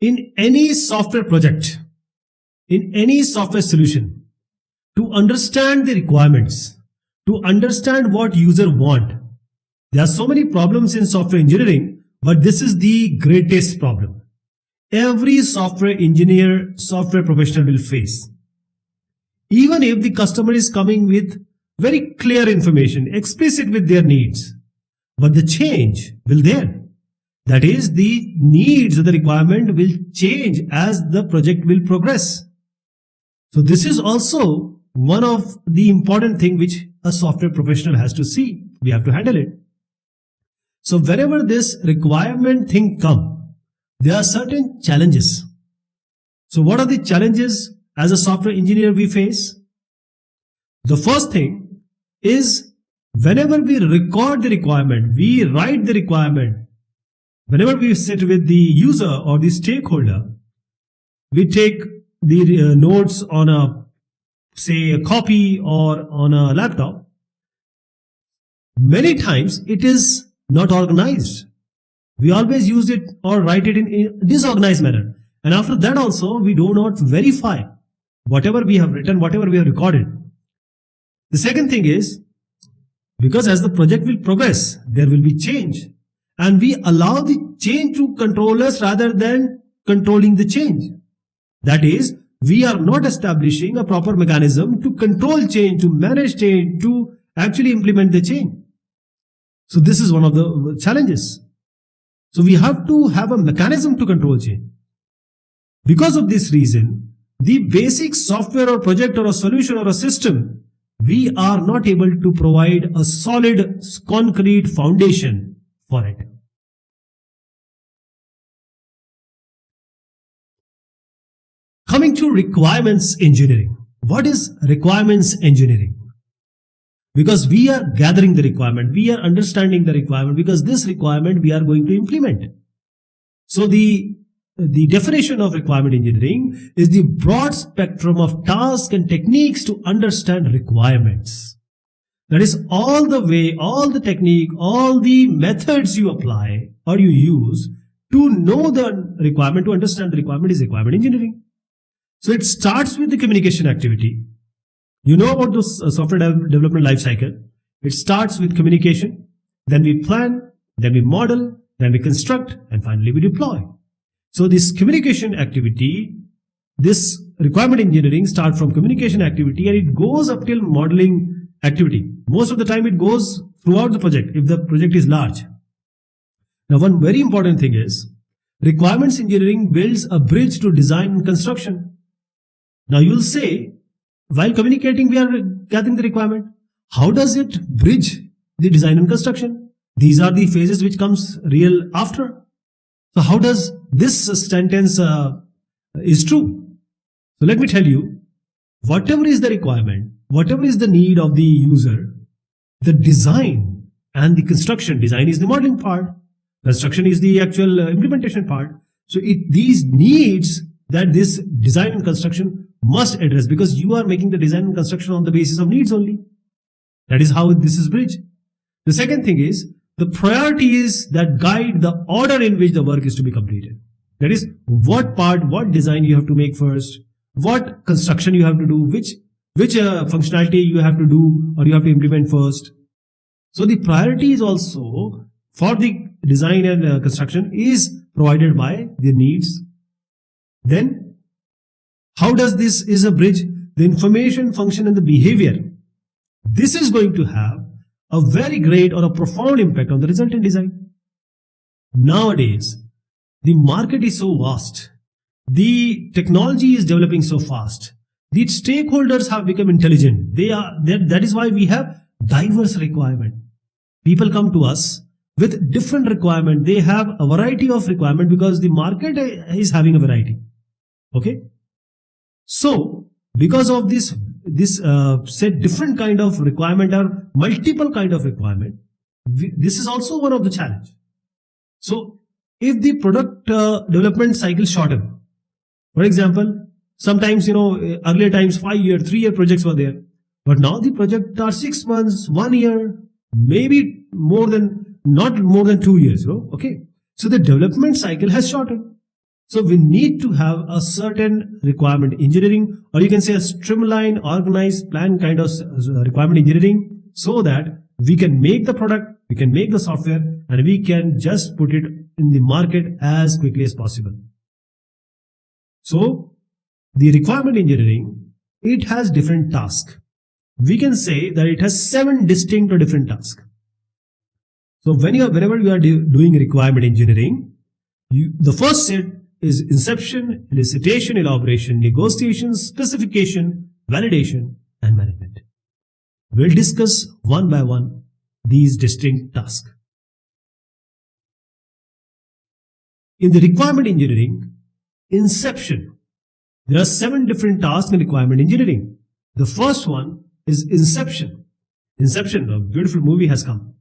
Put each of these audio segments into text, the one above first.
In any software project, in any software solution, to understand the requirements, to understand what user want, there are so many problems in software engineering, but this is the greatest problem every software engineer, software professional will face. Even if the customer is coming with very clear information, explicit with their needs, but the change will there. That is, the needs of the requirement will change as the project will progress. So this is also one of the important thing which a software professional has to see. We have to handle it. So wherever this requirement thing come, there are certain challenges. So what are the challenges as a software engineer we face? The first thing is whenever we record the requirement, we write the requirement, whenever we sit with the user or the stakeholder, we take the notes on a, say, a copy or on a laptop. Many times it is not organized. We always use it or write it in a disorganized manner. And after that also, we do not verify whatever we have written, whatever we have recorded. The second thing is, because as the project will progress, there will be change. And we allow the change to control us rather than controlling the change. That is, we are not establishing a proper mechanism to control change, to manage change, to actually implement the change. So this is one of the challenges. So we have to have a mechanism to control change. Because of this reason, the basic software or project or a solution or a system, we are not able to provide a solid, concrete foundation for it. Coming to requirements engineering. What is requirements engineering? Because we are gathering the requirement, we are understanding the requirement, because this requirement we are going to implement. So the definition of requirement engineering is the broad spectrum of tasks and techniques to understand requirements. That is all the way, all the technique, all the methods you apply or you use to know the requirement, to understand the requirement is requirement engineering. So it starts with the communication activity. You know about this software development life cycle. It starts with communication, then we plan, then we model, then we construct, and finally we deploy. So this communication activity, this requirement engineering starts from communication activity and it goes up till modeling activity. Most of the time it goes throughout the project if the project is large. Now one very important thing is requirements engineering builds a bridge to design and construction. Now you'll say, while communicating, we are gathering the requirement. How does it bridge the design and construction? These are the phases which comes real after. So how does this sentence is true? So let me tell you, whatever is the requirement, whatever is the need of the user, the design and the construction, design is the modeling part, construction is the actual implementation part. So these needs that this design and construction must address, because you are making the design and construction on the basis of needs only. That is how this is bridged. The second thing is the priorities that guide the order in which the work is to be completed. That is, what part, what design you have to make first, what construction you have to do, which functionality you have to do or you have to implement first. So the priority is also for the design and construction is provided by the needs. Then how does this is a bridge? The information, function and the behavior. This is going to have a very great or a profound impact on the resultant design. Nowadays, the market is so vast. The technology is developing so fast. The stakeholders have become intelligent. That is why we have diverse requirement. People come to us with different requirement. They have a variety of requirement because the market is having a variety. Okay. So, because of this said different kind of requirement or multiple kind of requirement, this is also one of the challenge. So, if the product development cycle shorten, for example, sometimes, earlier times 5-year, 3-year projects were there, but now the project are 6 months, 1 year, maybe not more than 2 years, okay. So, the development cycle has shortened. So we need to have a certain requirement engineering, or you can say a streamlined, organized, plan kind of requirement engineering, so that we can make the product, we can make the software, and we can just put it in the market as quickly as possible. So the requirement engineering, it has different tasks. We can say that it has 7 distinct or different tasks. So whenever you are doing requirement engineering, the first set is inception, elicitation, elaboration, negotiation, specification, validation, and management. We'll discuss one by one these distinct tasks. In the requirement engineering, inception, there are 7 different tasks in requirement engineering. The first one is inception. Inception, a beautiful movie has come.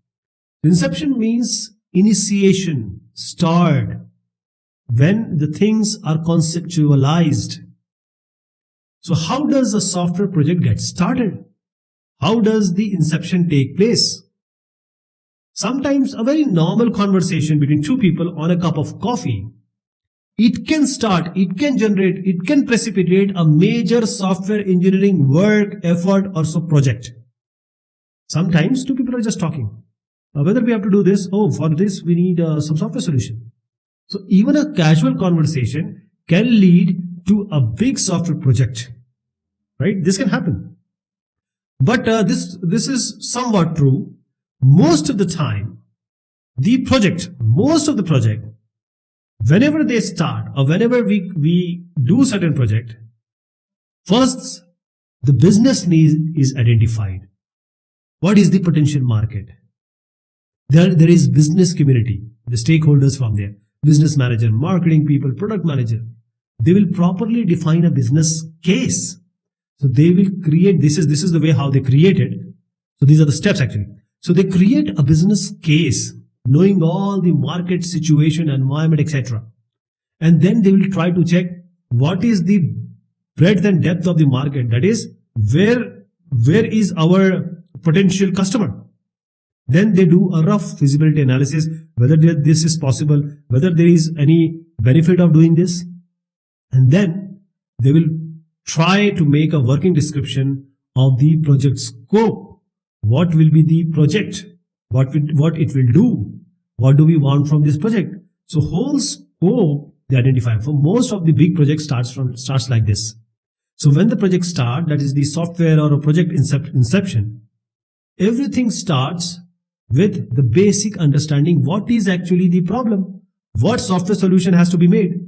Inception means initiation, start, when the things are conceptualized. So how does a software project get started? How does the inception take place? Sometimes a very normal conversation between 2 people on a cup of coffee, it can start, it can generate, it can precipitate a major software engineering work, effort, or so project. Sometimes 2 people are just talking. Whether we have to do this, for this we need some software solution. So even a casual conversation can lead to a big software project, right? This can happen. But this is somewhat true. Most of the time, most of the project, whenever they start or whenever we do certain project, first the business need is identified. What is the potential market? There is business community, the stakeholders from there, business manager, marketing people, product manager. They will properly define a business case. So they will create, this is the way how they create it. So these are the steps actually. So they create a business case, knowing all the market situation, environment, etc. And then they will try to check what is the breadth and depth of the market. That is, where is our potential customer? Then they do a rough feasibility analysis, whether this is possible, whether there is any benefit of doing this. And then they will try to make a working description of the project scope. What will be the project? What it will do? What do we want from this project? So whole scope they identify. For most of the big projects starts like this. So when the project starts, that is the software or a project inception, everything starts with the basic understanding what is actually the problem, what software solution has to be made.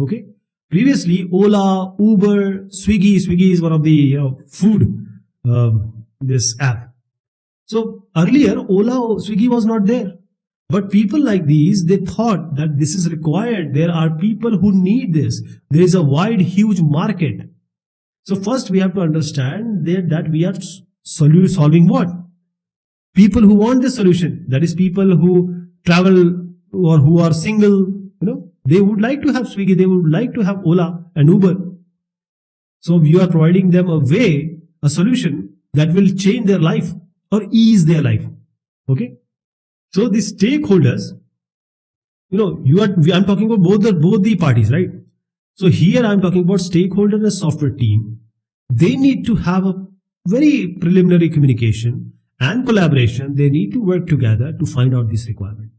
Okay. Previously, Ola, Uber, Swiggy is one of the food this app. So earlier, Ola, Swiggy was not there. But people like these, they thought that this is required. There are people who need this. There is a wide, huge market. So first we have to understand that we are solving what? People who want this solution. That is people who travel or who are single, they would like to have Swiggy. They would like to have Ola and Uber. So you are providing them a solution that will change their life or ease their life. Okay. So the stakeholders, I'm talking about both the parties, right? So here I'm talking about stakeholder and software team. They need to have a very preliminary communication and collaboration. They need to work together to find out this requirement.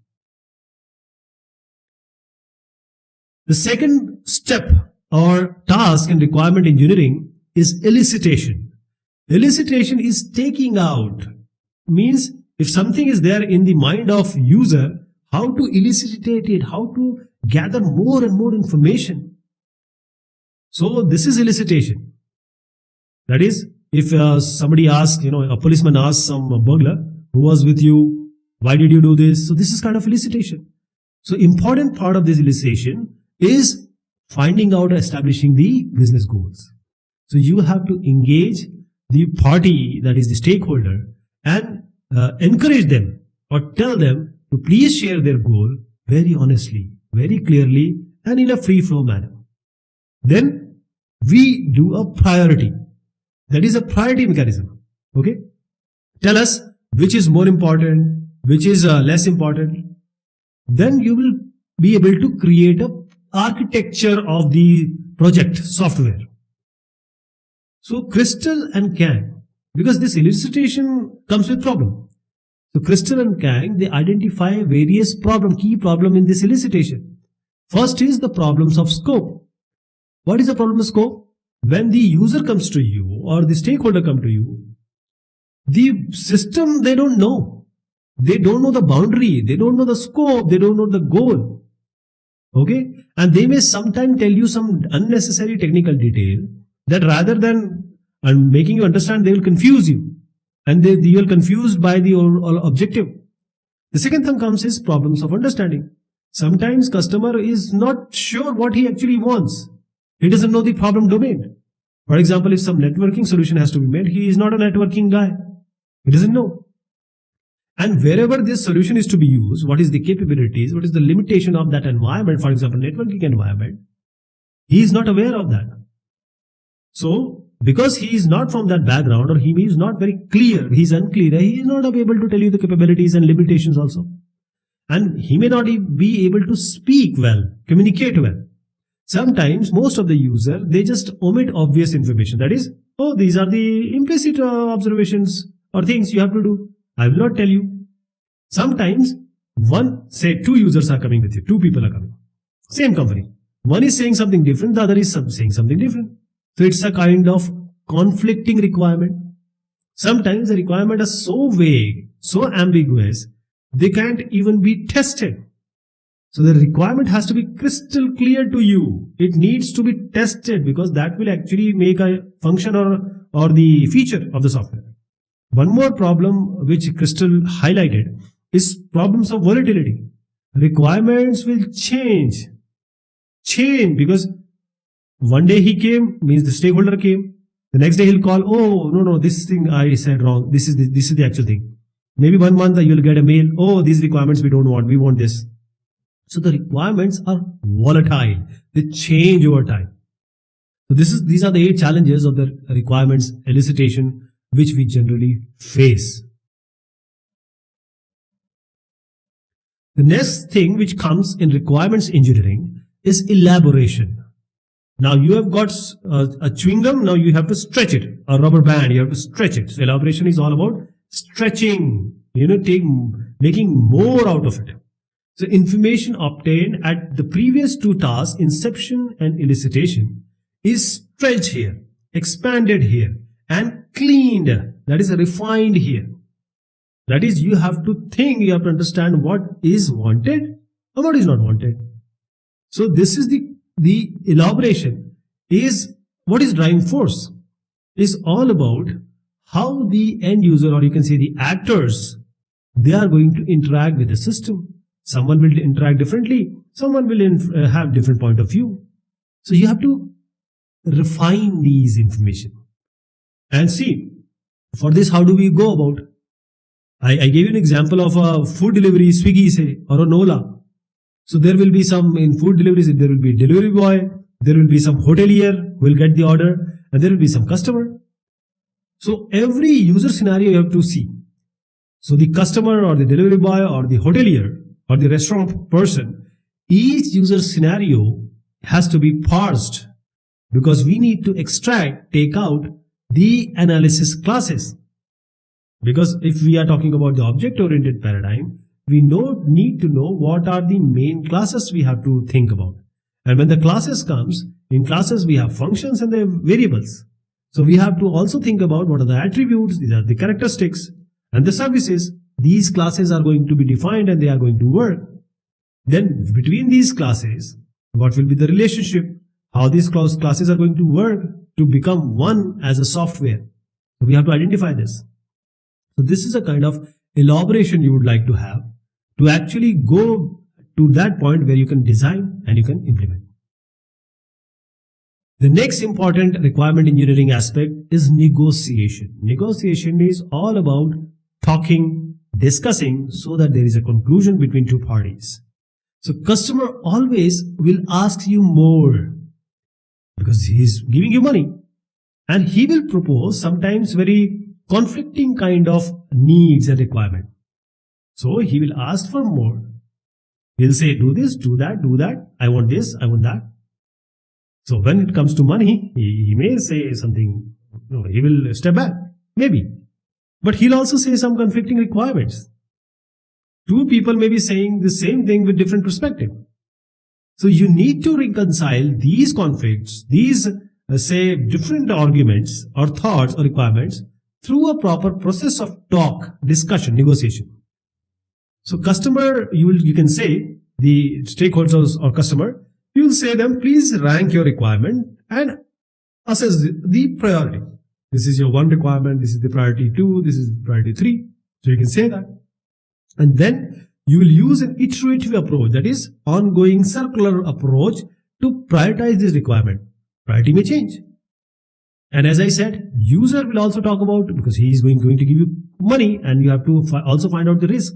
The second step or task in requirement engineering is elicitation. Elicitation is taking out, means if something is there in the mind of user, how to elicitate it, how to gather more and more information. So this is elicitation. That is, if somebody asks, a policeman asks some burglar, who was with you? Why did you do this? So this is kind of elicitation. So important part of this elicitation is finding out and establishing the business goals. So you have to engage the party, that is the stakeholder, and encourage them or tell them to please share their goal very honestly, very clearly, and in a free flow manner. Then we do a priority. That is a priority mechanism. Okay. Tell us which is more important, which is less important. Then you will be able to create architecture of the project software. So Crystal and Kang, because this elicitation comes with problem. So Crystal and Kang, they identify various key problem in this elicitation. First is the problems of scope. What is the problem of scope? When the user comes to you or the stakeholder come to you, the system, they don't know. They don't know the boundary. They don't know the scope. They don't know the goal. Okay. And they may sometimes tell you some unnecessary technical detail that rather than making you understand, they will confuse you. And you are confused by the objective. The second thing comes is problems of understanding. Sometimes customer is not sure what he actually wants. He doesn't know the problem domain. For example, if some networking solution has to be made, he is not a networking guy. He doesn't know. And wherever this solution is to be used, what is the capabilities, what is the limitation of that environment, for example, networking environment, he is not aware of that. So, because he is not from that background or he is not very clear, he is unclear, he is not able to tell you the capabilities and limitations also. And he may not be able to speak well, communicate well. Sometimes most of the user, they just omit obvious information. That is, oh, these are the implicit observations or things you have to do. I will not tell you. Sometimes say two users are coming with you, two people are coming. Same company. One is saying something different, the other is saying something different. So it's a kind of conflicting requirement. Sometimes the requirement is so vague, so ambiguous, they can't even be tested. So the requirement has to be crystal clear to you. It needs to be tested because that will actually make a function or the feature of the software. One more problem which Crystal highlighted is problems of volatility. Requirements will change because one day he came, means the stakeholder came. The next day he'll call, oh, no, this thing I said wrong. This is the actual thing. Maybe 1 month you'll get a mail, oh, these requirements we don't want, we want this. So the requirements are volatile. They change over time. So these are the 8 challenges of the requirements elicitation which we generally face. The next thing which comes in requirements engineering is elaboration. Now you have got a chewing gum, now you have to stretch it. A rubber band, you have to stretch it. So elaboration is all about stretching, making more out of it. So information obtained at the previous 2 tasks, inception and elicitation, is stretched here, expanded here, and cleaned, that is refined here. That is, you have to think, you have to understand what is wanted and what is not wanted. So this is the elaboration is what is driving force. Is all about how the end user, or you can say the actors, they are going to interact with the system. Someone will interact differently. Someone will have different point of view. So you have to refine these information. And see, for this, how do we go about? I gave you an example of a food delivery, Swiggy say, or a Nola. So there will be some in food deliveries, there will be delivery boy, there will be some hotelier who will get the order, and there will be some customer. So every user scenario you have to see. So the customer or the delivery boy or the hotelier or the restaurant person, each user scenario has to be parsed because we need to take out the analysis classes. Because if we are talking about the object-oriented paradigm, we need to know what are the main classes we have to think about. And when the classes comes, in classes we have functions and the variables. So we have to also think about what are the attributes, these are the characteristics, and the services. These classes are going to be defined and they are going to work. Then between these classes, what will be the relationship? How these classes are going to work to become one as a software. So we have to identify this. So this is a kind of elaboration you would like to have to actually go to that point where you can design and you can implement. The next important requirement engineering aspect is negotiation. Negotiation is all about talking, discussing so that there is a conclusion between 2 parties. So customer always will ask you more because he is giving you money, and he will propose sometimes very conflicting kind of needs and requirement. So he will ask for more. He'll say, do this, do that. I want this, I want that. So when it comes to money, he may say something, he will step back, maybe. But he'll also say some conflicting requirements. Two people may be saying the same thing with different perspective. So you need to reconcile these conflicts, these say different arguments or thoughts or requirements through a proper process of talk, discussion, negotiation. So customer, you can say the stakeholders or customer, you will say them, please rank your requirement and assess the priority. This is your one requirement, this is the priority 2, this is priority 3. So you can say that. And then you will use an iterative approach, that is ongoing circular approach to prioritize this requirement. Priority may change. And as I said, user will also talk about, because he is going to give you money and you have to also find out the risk.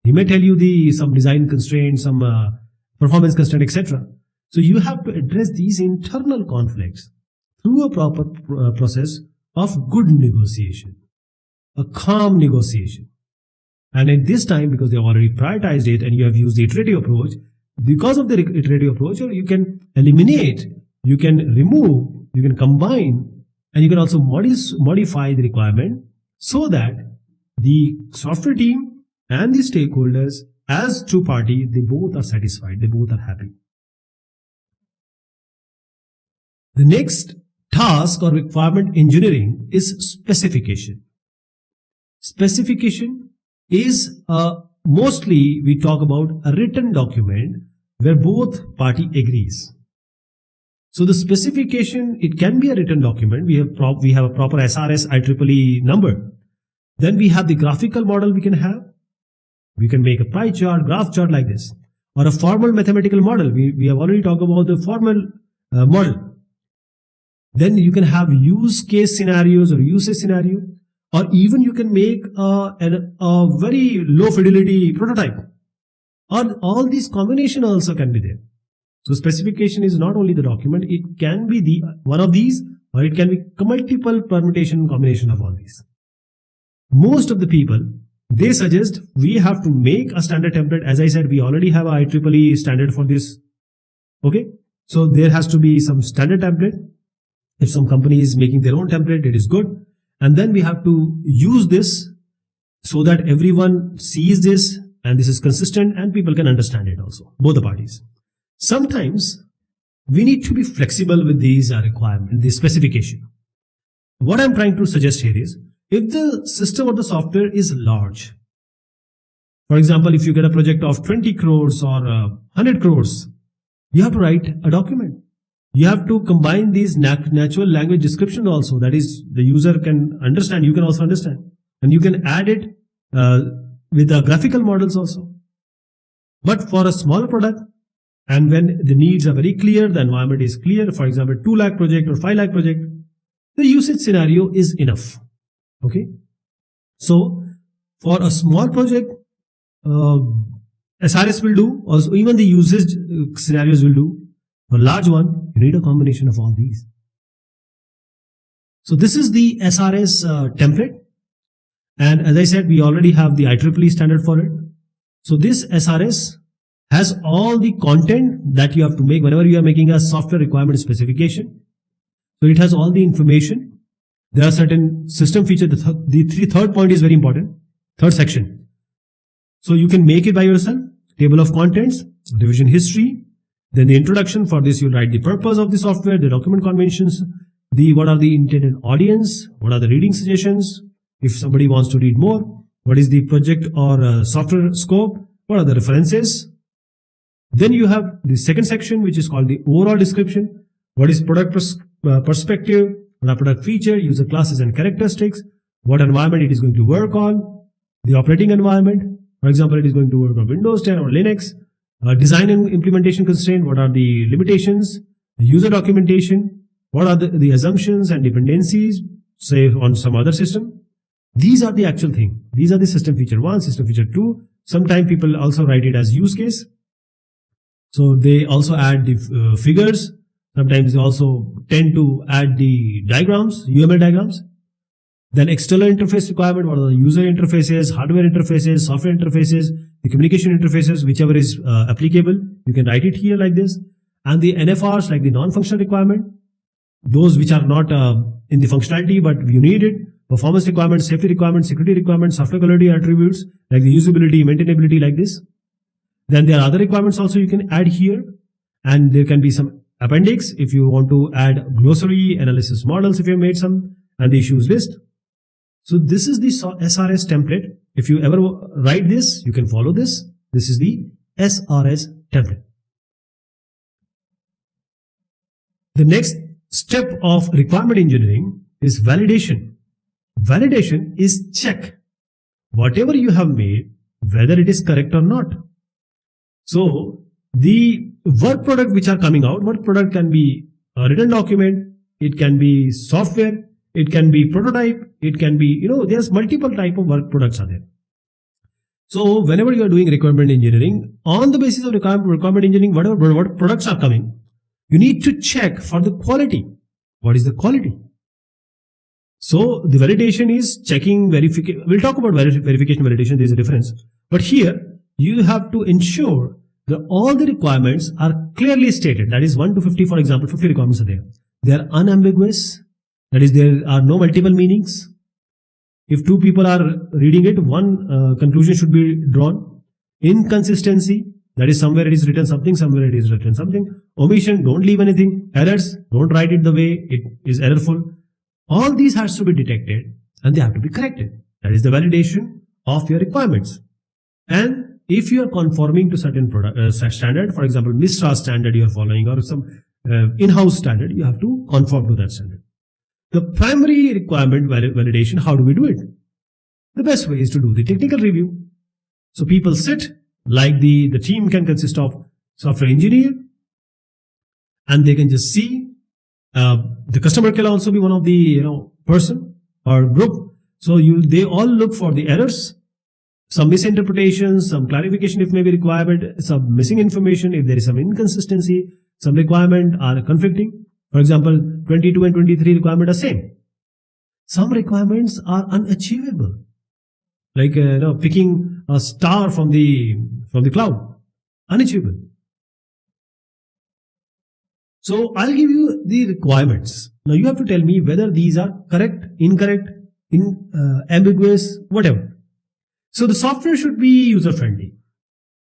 He may tell you some design constraints, some performance constraint, etc. So you have to address these internal conflicts through a proper process of good negotiation, a calm negotiation. And at this time, because they have already prioritized it and you have used the iterative approach, because of the iterative approach, you can eliminate, you can remove, you can combine, and you can also modify the requirement so that the software team and the stakeholders as two parties, they both are satisfied, they both are happy. The next task or requirement engineering is specification. Specification is mostly we talk about a written document where both party agrees. So the specification, it can be a written document. We have a proper SRS IEEE number. Then we have the graphical model we can have. We can make a pie chart, graph chart like this, or a formal mathematical model. We have already talked about the formal model. Then you can have use case scenarios or usage scenario, or even you can make a very low fidelity prototype. Or all these combination also can be there. So specification is not only the document, it can be one of these, or it can be multiple permutation combination of all these. Most of the people, they suggest we have to make a standard template. As I said, we already have a IEEE standard for this. Okay. So there has to be some standard template. If some company is making their own template, it is good. And then we have to use this so that everyone sees this and this is consistent and people can understand it also, both the parties. Sometimes we need to be flexible with these requirements, this specification. What I'm trying to suggest here is, if the system or the software is large, for example, if you get a project of 20 crores or 100 crores, you have to write a document. You have to combine these natural language description also, that is the user can understand, you can also understand, and you can add it with the graphical models also. But for a smaller product, and when the needs are very clear, the environment is clear, for example 2 lakh project or 5 lakh project, the usage scenario is enough. Okay, so for a small project, SRS will do, also even the usage scenarios will do. For a large one, you need a combination of all these. So this is the SRS template, and as I said, we already have the IEEE standard for it. So this SRS has all the content that you have to make whenever you are making a software requirement specification. So it has all the information. There are certain system features. The third point is very important. Third section. So you can make it by yourself. Table of contents, revision history. Then the introduction. For this, you'll write the purpose of the software, the document conventions, what are the intended audience, what are the reading suggestions. If somebody wants to read more, what is the project or software scope, what are the references. Then you have the second section, which is called the overall description. What is product perspective, what are product feature, user classes and characteristics, what environment it is going to work on, the operating environment. For example, it is going to work on Windows 10 or Linux. Design and implementation constraint, what are the limitations, user documentation, what are the assumptions and dependencies, say on some other system. These are the actual thing. These are the system feature 1, system feature 2. Sometimes people also write it as use case. So they also add the figures. Sometimes they also tend to add the diagrams, UML diagrams. Then external interface requirement, what are the user interfaces, hardware interfaces, software interfaces, the communication interfaces, whichever is applicable, you can write it here like this. And the NFRs, like the non-functional requirement, those which are not in the functionality but you need it, performance requirements, safety requirements, security requirements, software quality attributes like the usability, maintainability, like this. Then there are other requirements also you can add here, and there can be some appendix if you want to add glossary, analysis models if you made some, and the issues list. So this is the SRS template. If you ever write this, you can follow this. This is the SRS template. The next step of requirement engineering is validation. Validation is check whatever you have made, whether it is correct or not. So the work product which are coming out, work product can be a written document, it can be software, it can be prototype, it can be, there's multiple type of work products are there. So whenever you are doing requirement engineering, on the basis of requirement engineering, whatever products are coming, you need to check for the quality. What is the quality? So the validation is checking, verification. We'll talk about verification, validation, there's a difference. But here, you have to ensure that all the requirements are clearly stated. That is 1 to 50, for example, 50 requirements are there. They are unambiguous. That is, there are no multiple meanings. If two people are reading it, one conclusion should be drawn. Inconsistency, that is, somewhere it is written something, somewhere it is written something. Omission, don't leave anything. Errors, don't write it the way it is errorful. All these has to be detected and they have to be corrected. That is the validation of your requirements. And if you are conforming to certain standard, for example, MISRA standard you are following or some in-house standard, you have to conform to that standard. The primary requirement validation, how do we do it? The best way is to do the technical review. So people sit, like the team can consist of software engineer, and they can just see. The customer can also be one of the person or group. So they all look for the errors, some misinterpretations, some clarification if may be required, some missing information if there is some inconsistency, some requirement are conflicting. For example, 22 and 23 requirement are same. Some requirements are unachievable, like picking a star from the cloud, unachievable. So I'll give you the requirements. Now you have to tell me whether these are correct, incorrect, ambiguous, whatever. So the software should be user-friendly.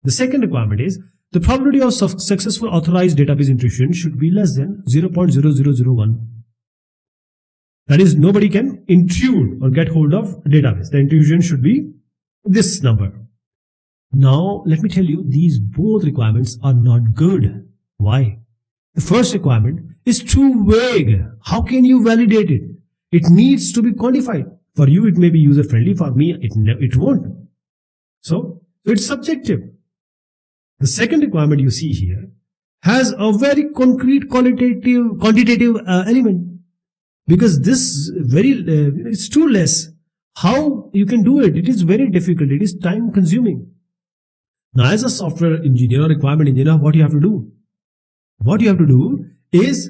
The second requirement is the probability of successful authorized database intrusion should be less than 0.0001. That is, nobody can intrude or get hold of a database. The intrusion should be this number. Now, let me tell you, these both requirements are not good. Why? The first requirement is too vague. How can you validate it? It needs to be quantified. For you, it may be user-friendly. For me, it won't. So it's subjective. The second requirement you see here has a very concrete quantitative element, because this it's too less. How you can do it? It is very difficult. It is time consuming. Now, as a software engineer or requirement engineer, what you have to do? What you have to do is,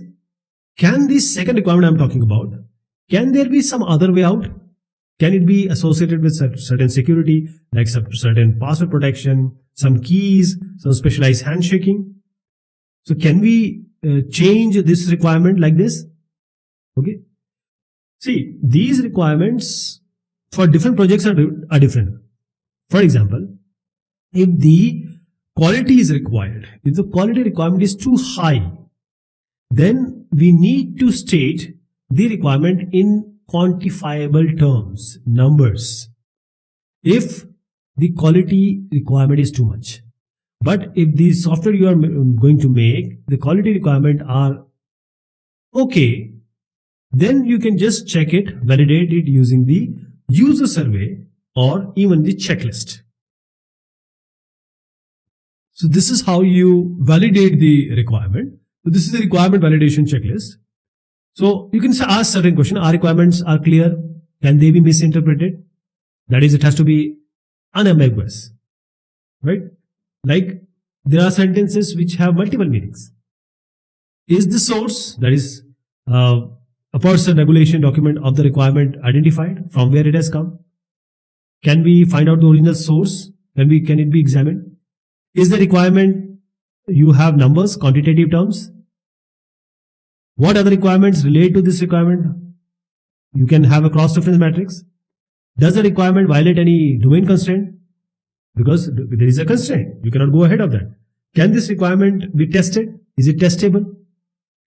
can this second requirement I'm talking about, can there be some other way out? Can it be associated with certain security, like certain password protection, some keys, some specialized handshaking? So can we change this requirement like this? Okay. See, these requirements for different projects are different. For example, if the quality is required, if the quality requirement is too high, then we need to state the requirement in quantifiable terms, numbers, if the quality requirement is too much. But if the software you are going to make, the quality requirement are okay, then you can just check it, validate it using the user survey or even the checklist. So this is how you validate the requirement. So this is the requirement validation checklist. So you can ask certain question. Our requirements are clear. Can they be misinterpreted? That is, it has to be unambiguous, right? Like there are sentences which have multiple meanings. Is the source, that is a person, regulation, document of the requirement identified from where it has come? Can we find out the original source? Can it be examined? Is the requirement you have numbers, quantitative terms? What other requirements relate to this requirement? You can have a cross-reference matrix. Does the requirement violate any domain constraint? Because there is a constraint. You cannot go ahead of that. Can this requirement be tested? Is it testable?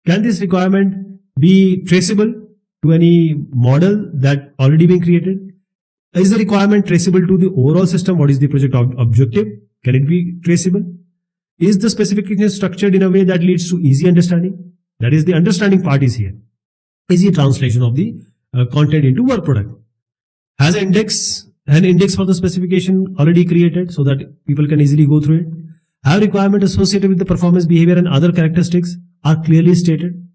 Can this requirement be traceable to any model that already been created? Is the requirement traceable to the overall system? What is the project objective? Can it be traceable? Is the specification structured in a way that leads to easy understanding? That is, the understanding part is here. Easy translation of the content into work product. Has an index for the specification already created so that people can easily go through it. Have requirement associated with the performance, behavior and other characteristics are clearly stated.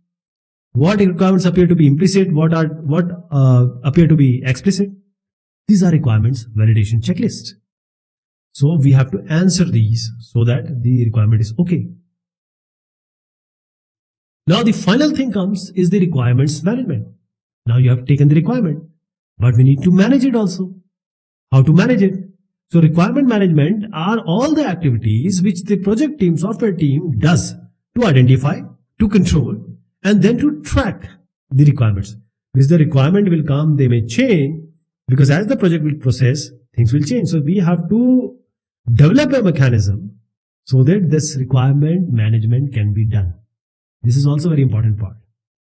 What requirements appear to be implicit? What appear to be explicit? These are requirements validation checklist. So we have to answer these so that the requirement is okay. Now the final thing comes is the requirements management. Now you have taken the requirement, but we need to manage it also. How to manage it? So requirement management are all the activities which the project team, software team does to identify, to control, and then to track the requirements. Because the requirement will come, they may change, because as the project will process, things will change. So we have to develop a mechanism so that this requirement management can be done. This is also a very important part.